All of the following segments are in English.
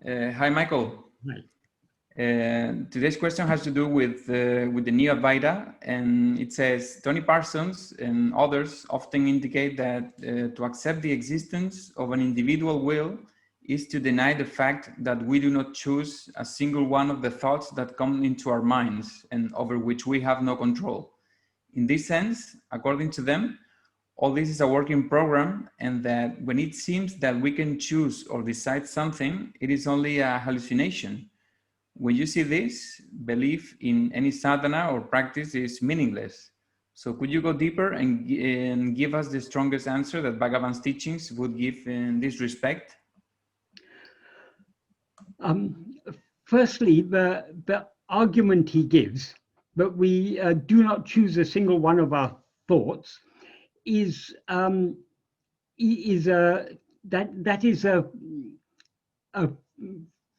Hi, Michael. Right. Today's question has to do with the neo-advaita, and it says Tony Parsons and others often indicate that to accept the existence of an individual will is to deny the fact that we do not choose a single one of the thoughts that come into our minds and over which we have no control. In this sense, according to them, all this is a working program, and that when it seems that we can choose or decide something, it is only a hallucination. When you see this, belief in any sadhana or practice is meaningless. So could you go deeper and give us the strongest answer that Bhagavan's teachings would give in this respect? Firstly, the argument he gives that we do not choose a single one of our thoughts is a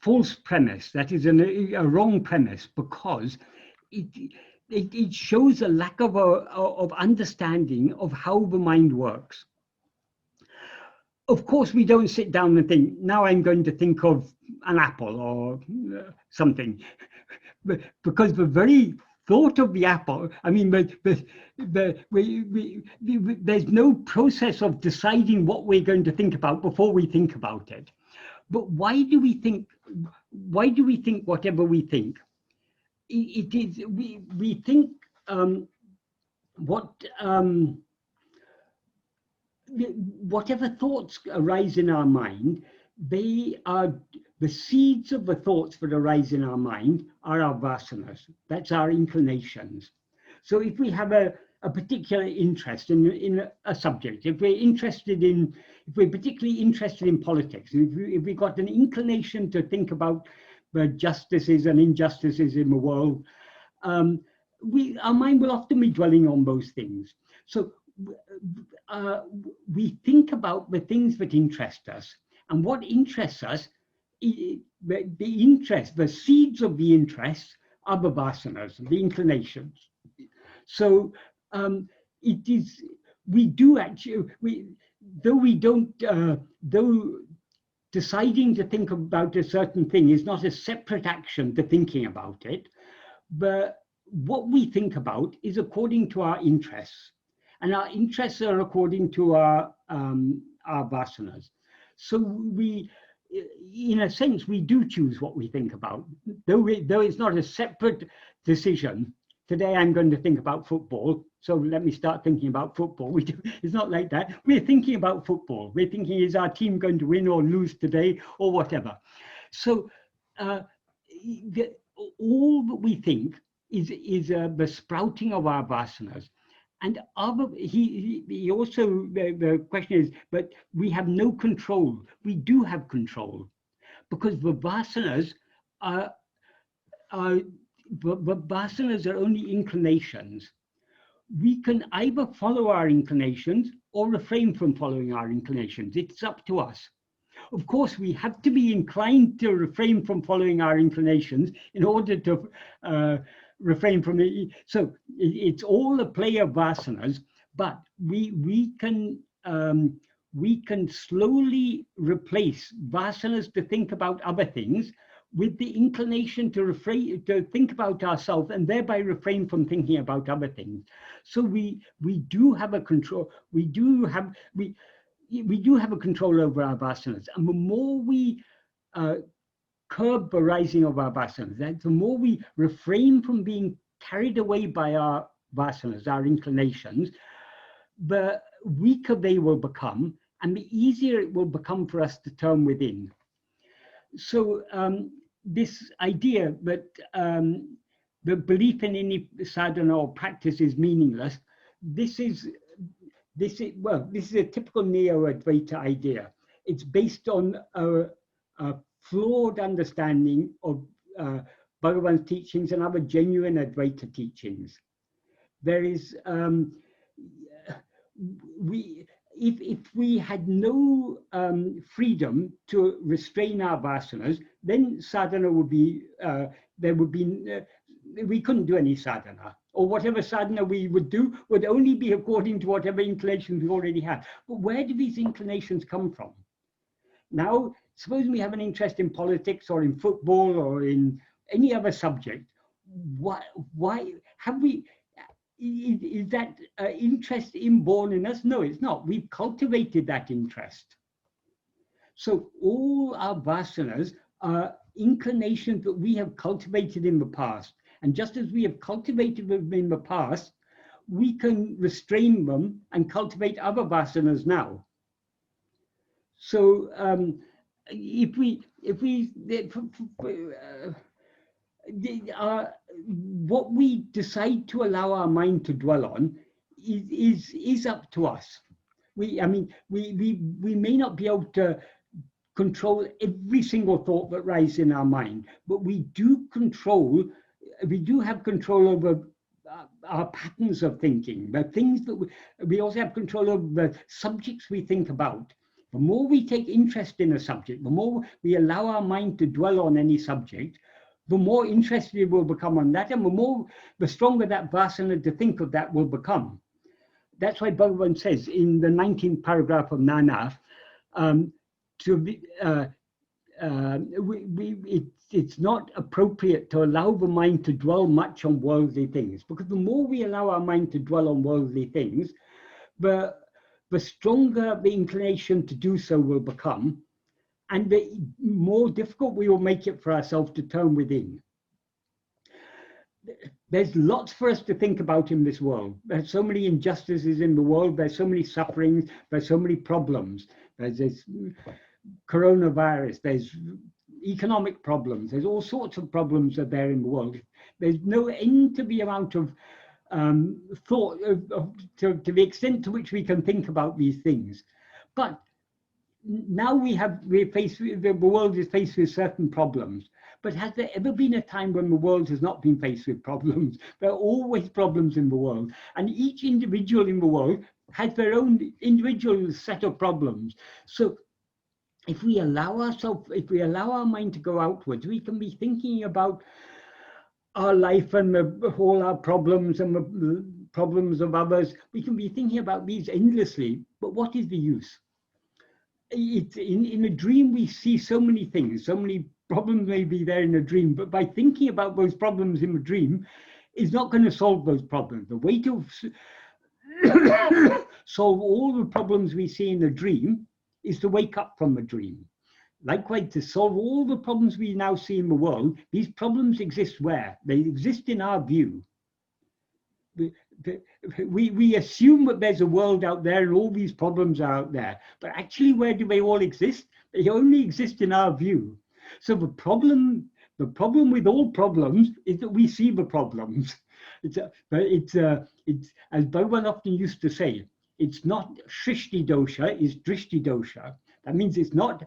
false premise. That is a wrong premise, because it shows a lack of understanding of how the mind works. Of course, we don't sit down and think, now I'm going to think of an apple or something, because the very thought of the apple, I mean, there's no process of deciding what we're going to think about before we think about it. But why do we think whatever we think? We think whatever thoughts arise in our mind, they are the seeds of the thoughts that arise in our mind are our vasanas. That's our inclinations. So if we have a particular interest in a subject, if we're particularly interested in politics, if we got an inclination to think about the justices and injustices in the world, our mind will often be dwelling on those things. So we think about the things that interest us, and what interests us, the seeds of the interest are the vasanas, the inclinations. So though deciding to think about a certain thing is not a separate action to thinking about it, but what we think about is according to our interests, and our interests are according to our vasanas. So in a sense, we do choose what we think about, though it's not a separate decision. Today I'm going to think about football, so let me start thinking about football. It's not like that. We're thinking about football. We're thinking, is our team going to win or lose today, or whatever. So all that we think is the sprouting of our vasanas. And he also, the question is, but we have no control. We do have control, because the vasanas are only inclinations. We can either follow our inclinations or refrain from following our inclinations. It's up to us. Of course, we have to be inclined to refrain from following our inclinations in order to refrain from it. So it's all a play of vasanas, but we can slowly replace vasanas to think about other things with the inclination to think about ourselves, and thereby refrain from thinking about other things. So we do have a control. We do have a control over our vasanas, and the more we curb the rising of our vasanas, the more we refrain from being carried away by our vasanas, our inclinations, the weaker they will become, and the easier it will become for us to turn within. So this idea that the belief in any sadhana or practice is meaningless, this is a typical neo-advaita idea. It's based on a flawed understanding of Bhagavan's teachings and other genuine Advaita teachings. There is if we had no freedom to restrain our vasanas, then sadhana would be we couldn't do any sadhana, or whatever sadhana we would do would only be according to whatever inclinations we already had. But where do these inclinations come from? Now, Suppose we have an interest in politics or in football or in any other subject. Why have we? Is that interest inborn in us? No, it's not. We've cultivated that interest. So all our vasanas are inclinations that we have cultivated in the past. And just as we have cultivated them in the past, we can restrain them and cultivate other vasanas now. So what we decide to allow our mind to dwell on is up to us. We may not be able to control every single thought that rises in our mind, but we do have control over our patterns of thinking, the things that we also have control over the subjects we think about. The more we take interest in a subject, the more we allow our mind to dwell on any subject, the more interested we will become on that, and the stronger that vasana to think of that will become. That's why Bhagavan says in the 19th paragraph of Nana, it's not appropriate to allow the mind to dwell much on worldly things, because the more we allow our mind to dwell on worldly things, the stronger the inclination to do so will become, and the more difficult we will make it for ourselves to turn within. There's lots for us to think about in this world. There's so many injustices in the world. There's so many sufferings. There's so many problems. There's this coronavirus. There's economic problems. There's all sorts of problems that are there in the world. There's no end to the amount of thought to the extent to which we can think about these things. But now the world is faced with certain problems. But has there ever been a time when the world has not been faced with problems? There are always problems in the world, and each individual in the world has their own individual set of problems. So if we allow our mind to go outwards, we can be thinking about our life and all our problems and the problems of others. We can be thinking about these endlessly, but what is the use? In a dream, we see so many things, so many problems may be there in a dream, but by thinking about those problems in the dream is not going to solve those problems. The way to solve all the problems we see in the dream is to wake up from the dream. Likewise, to solve all the problems we now see in the world, these problems exist where? They exist in our view. We assume that there's a world out there and all these problems are out there, but actually where do they all exist? They only exist in our view. So the problem with all problems is that we see the problems. It's as Bhagavan often used to say, it's not Shrishti dosha, it's Drishti dosha. That means it's not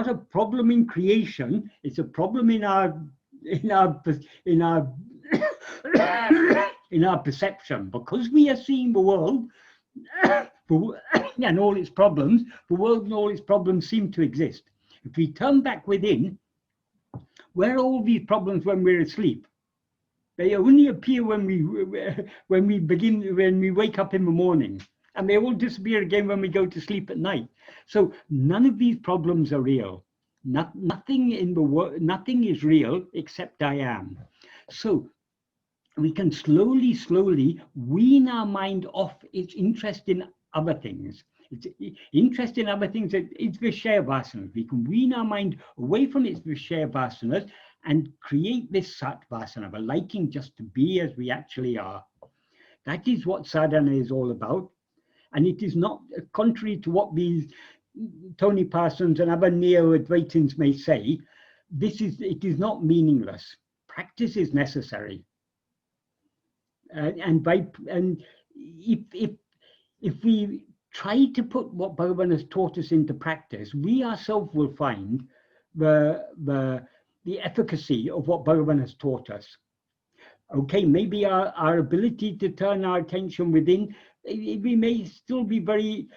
a problem in creation, it's a problem in our perception. Because we are seeing the world and all its problems, the world and all its problems seem to exist. If we turn back within, where are all these problems when we're asleep? They only appear when we wake up in the morning, and they all disappear again when we go to sleep at night. So none of these problems are real. Nothing in the world, nothing is real except I am. So we can slowly wean our mind off its interest in other things. It's interest in other things, it's Vishaya vasanas. We can wean our mind away from its Vishaya vasanas and create this Sat vasana, the liking just to be as we actually are. That is what sadhana is all about. And it is not contrary to what these Tony Parsons and other neo-advaitins may say. It is not meaningless. Practice is necessary. And if we try to put what Bhagavan has taught us into practice, we ourselves will find the efficacy of what Bhagavan has taught us. Okay, maybe our ability to turn our attention within, we may still be very,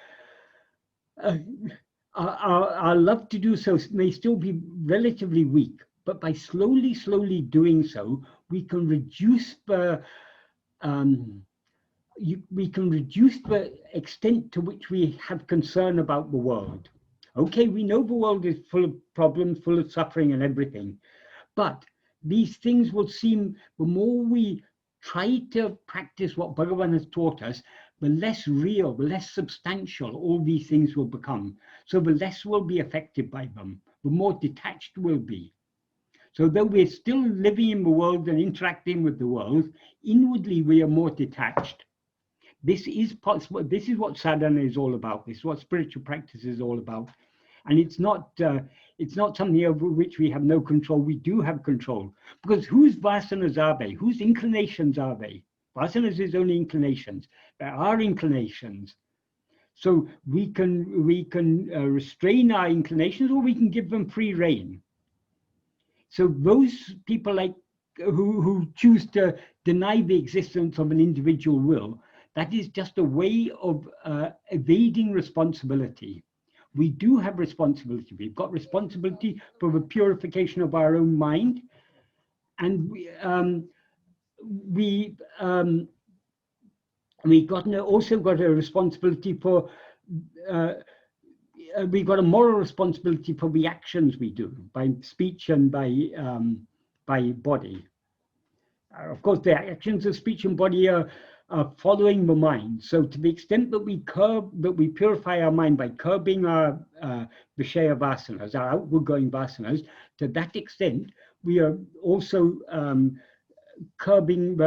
our love to do so may still be relatively weak, but by slowly doing so, we can reduce the extent to which we have concern about the world. Okay, we know the world is full of problems, full of suffering and everything, but these things will seem, the more we try to practice what Bhagavan has taught us, the less real, the less substantial all these things will become. So the less we'll be affected by them, the more detached we'll be. So though we're still living in the world and interacting with the world, inwardly we are more detached. This is possible. This is what sadhana is all about. This is what spiritual practice is all about. And it's not something over which we have no control. We do have control, because whose vasanas are they? Whose inclinations are they? Vasanas is only inclinations. There are inclinations. So we can restrain our inclinations, or we can give them free rein. So those people like who choose to deny the existence of an individual will, that is just a way of evading responsibility. We do have responsibility. We've got responsibility for the purification of our own mind, and we also got a responsibility for. We've got a moral responsibility for the actions we do by speech and by body. Of course, the actions of speech and body are following the mind. So, to the extent that we purify our mind by curbing our Vishaya vasanas, our outward-going vasanas, to that extent, we are also curbing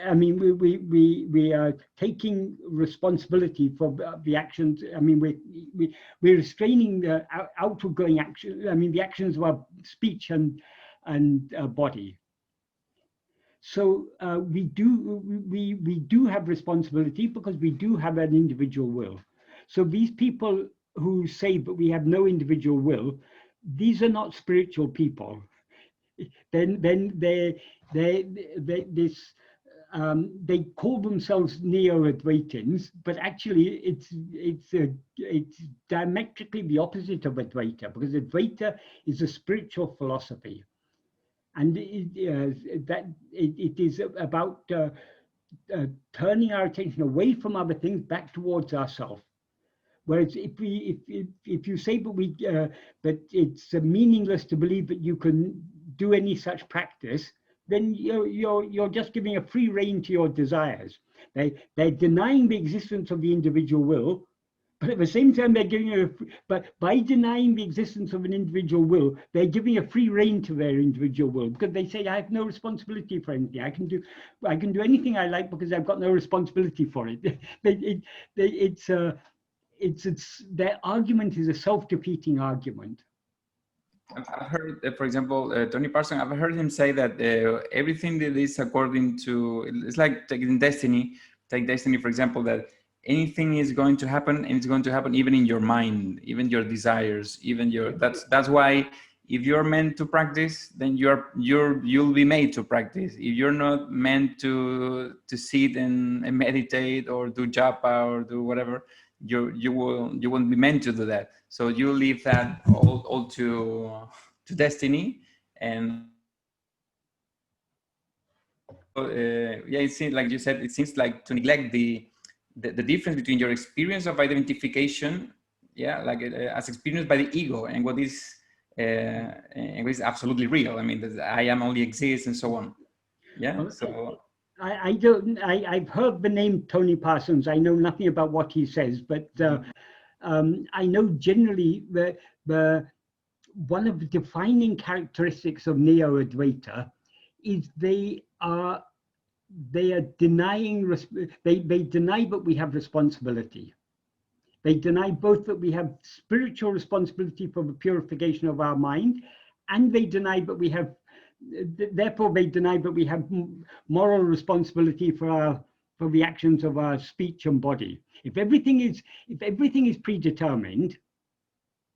I mean, we are taking responsibility for the actions. I mean, we're restraining the outward-going action. I mean, the actions of our speech and body. So we do have responsibility, because we do have an individual will. So these people who say that we have no individual will, these are not spiritual people. Then they call themselves neo-advaitins, but actually it's diametrically the opposite of Advaita, because Advaita is a spiritual philosophy, and it is about turning our attention away from other things back towards ourselves. Whereas if you say that it's meaningless to believe that you can do any such practice, then you're just giving a free rein to your desires. They're denying the existence of the individual will, but at the same time but by denying the existence of an individual will, they're giving a free rein to their individual will, because they say, I have no responsibility for anything. I can do anything I like because I've got no responsibility for it. Their argument is a self-defeating argument. I've heard, for example, Tony Parsons, I've heard him say that everything that is according to, it's like taking destiny. Take destiny, for example, that anything is going to happen, and it's going to happen even in your mind, even your desires, even your. That's why if you're meant to practice, then you'll be made to practice. If you're not meant to sit and meditate or do japa or do whatever, you won't be meant to do that. So you leave that all to destiny, and yeah, it seems like you said. It seems like to neglect the difference between your experience of identification, yeah, like as experienced by the ego, and what is absolutely real. I mean, that I am only exists and so on. Yeah. So I've heard the name Tony Parsons. I know nothing about what he says, but I know generally the one of the defining characteristics of neo-advaita is they are denying, they deny that we have responsibility. They deny both that we have spiritual responsibility for the purification of our mind, and they deny that we have, therefore they deny that we have moral responsibility for the actions of our speech and body. If everything is predetermined,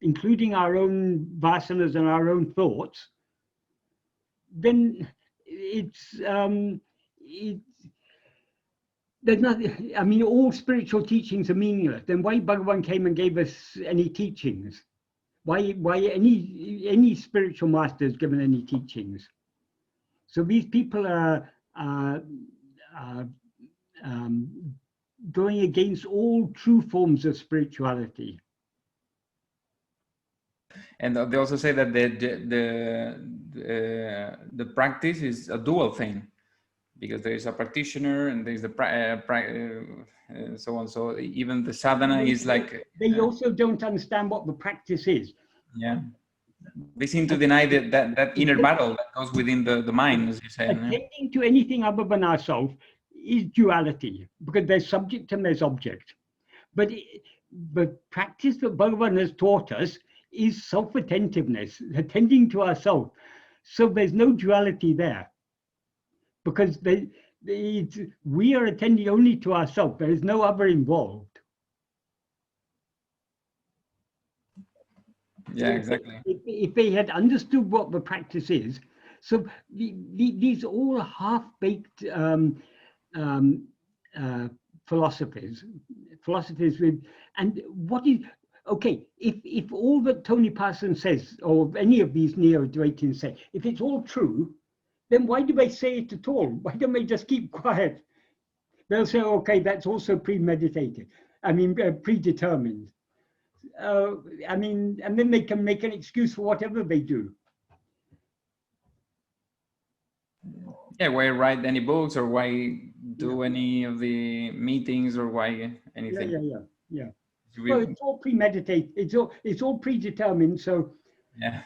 including our own vasanas and our own thoughts, then there's nothing. I mean, all spiritual teachings are meaningless. Then why Bhagavan came and gave us any teachings? Why any spiritual master has given any teachings? So these people are going against all true forms of spirituality. And they also say that the practice is a dual thing, because there is a practitioner and there is the so on. So even the sadhana is like they also don't understand what the practice is. Yeah, they seem to deny that inner battle that goes within the mind, as you say. Attending to anything other than ourselves is duality, because there's subject and there's object. But the practice that Bhagavan has taught us is self-attentiveness, attending to ourselves. So there's no duality there, because we are attending only to ourselves. There is no other involved. Yeah, exactly. If they had understood what the practice is, so these all half-baked philosophies with, and what is, okay, if all that Tony Parsons says, or any of these neo-advaitins say, if it's all true, then why do they say it at all? Why don't they just keep quiet? They'll say, okay, that's also premeditated. I mean, predetermined. I mean, and then they can make an excuse for whatever they do. Yeah, why write any books, or why do any of the meetings, or why anything? Yeah. Well, it's all premeditated. It's all predetermined. So yeah.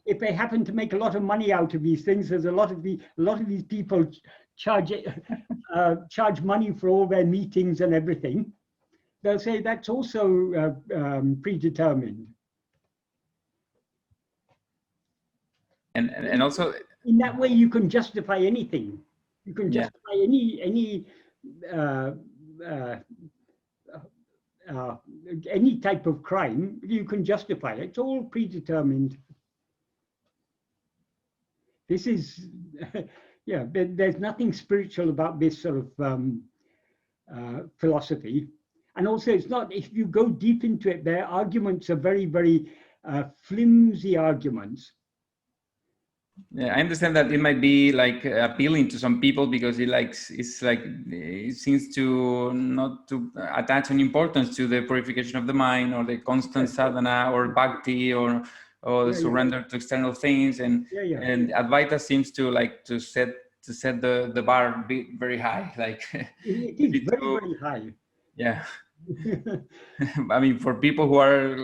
If they happen to make a lot of money out of these things, there's a lot of these people charge money for all their meetings and everything. They'll say that's also predetermined. And also, in that way, you can justify anything. You can justify any type of crime. You can justify it. It's all predetermined. This is, yeah. There's nothing spiritual about this sort of philosophy. And also, it's not, if you go deep into it, their arguments are very, very flimsy arguments. Yeah, I understand that it might be like appealing to some people, because it seems to not to attach an importance to the purification of the mind, or the constant sadhana, or bhakti, or surrender to external things, and Advaita seems to like to set the bar very high, like it is very high. Yeah. I mean, for people who are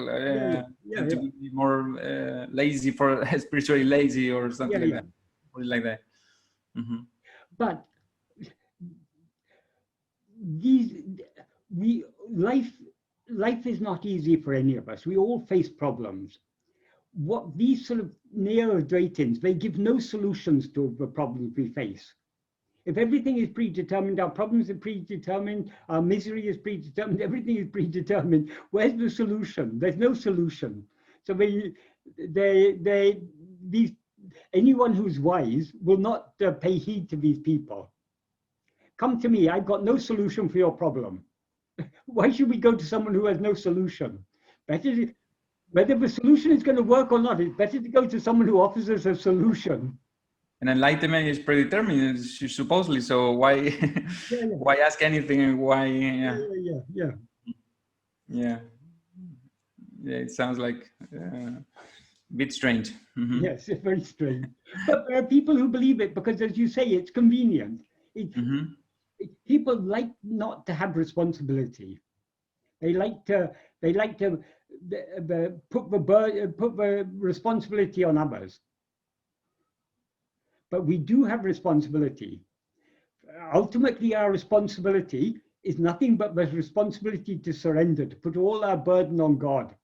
tend to be more lazy, for spiritually lazy or something like that. Or like that. Mm-hmm. But life is not easy for any of us. We all face problems. What these sort of neo-advaitins, they give no solutions to the problems we face. If everything is predetermined, our problems are predetermined, our misery is predetermined, everything is predetermined, where's the solution? There's no solution. So anyone who's wise will not pay heed to these people. Come to me, I've got no solution for your problem. Why should we go to someone who has no solution? Whether the solution is going to work or not, it's better to go to someone who offers us a solution. And enlightenment is predetermined, supposedly. So why, why ask anything? Why? Yeah. It sounds like a bit strange. Mm-hmm. Yes, it's very strange. But there are people who believe it because, as you say, it's convenient. People like not to have responsibility. They like to put the responsibility on others. But we do have responsibility. Ultimately, our responsibility is nothing but the responsibility to surrender, to put all our burden on God.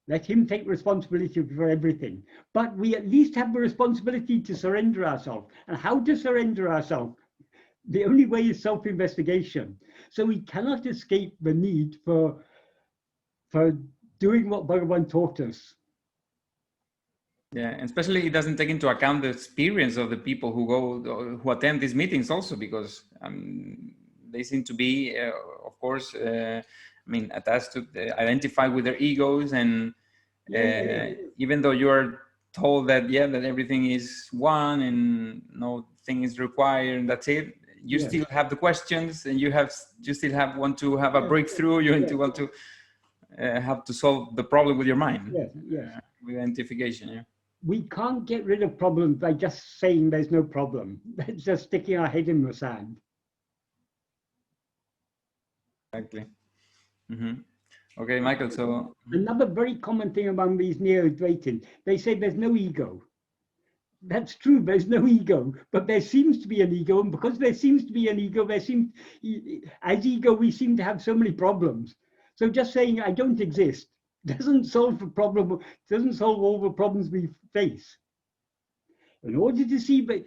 Let Him take responsibility for everything. But we at least have the responsibility to surrender ourselves. And how to surrender ourselves? The only way is self-investigation. So we cannot escape the need for doing what Bhagavan taught us. Yeah, and especially it doesn't take into account the experience of the people who attend these meetings also, because they seem to be, of course, attached to, identified with their egos, and even though you are told that that everything is one and no thing is required and that's it, you still have the questions, and you still want to have a breakthrough. You want to have to solve the problem with your mind. Yes, yes. With identification. Yeah. We can't get rid of problems by just saying there's no problem. That's just sticking our head in the sand. Exactly. Okay, Michael. So another very common thing among these neo-advaitins, they say there's no ego. That's true, there's no ego, but there seems to be an ego, and because there seems to be an ego, as ego, we seem to have so many problems. So just saying I don't exist doesn't solve the problem, doesn't solve all the problems we face. In order to see that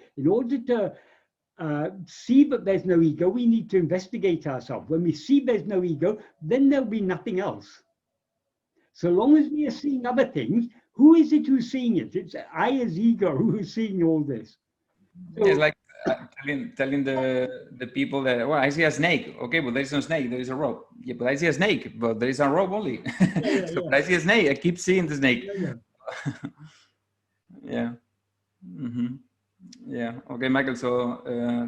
there's no ego, we need to investigate ourselves. When we see there's no ego, then there'll be nothing else. So long as we are seeing other things, who is it who's seeing it? It's I as ego who's seeing all this. So, it's like telling the people that, well, I see a snake. Okay, but there is no snake. There is a rope. Yeah, but I see a snake, but there is a rope only. But I see a snake. I keep seeing the snake. Yeah. Yeah. Okay, Michael. So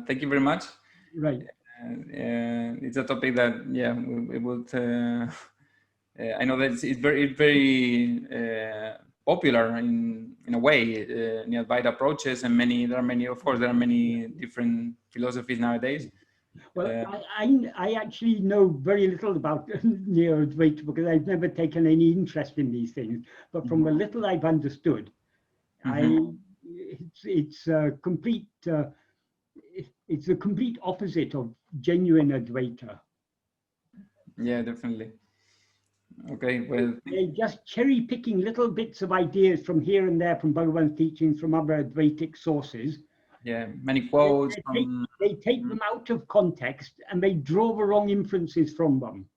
thank you very much. Right. It's a topic that we would. I know that it's very popular in a way, neo-advaita approaches, and there are many different philosophies nowadays. Well, I actually know very little about neo-advaita because I've never taken any interest in these things. But from the little I've understood, it's a complete opposite of genuine Advaita. Yeah, definitely. Okay, well, they're just cherry picking little bits of ideas from here and there from Bhagavan's teachings, from other Advaitic sources. Yeah, many quotes. They take them out of context and they draw the wrong inferences from them.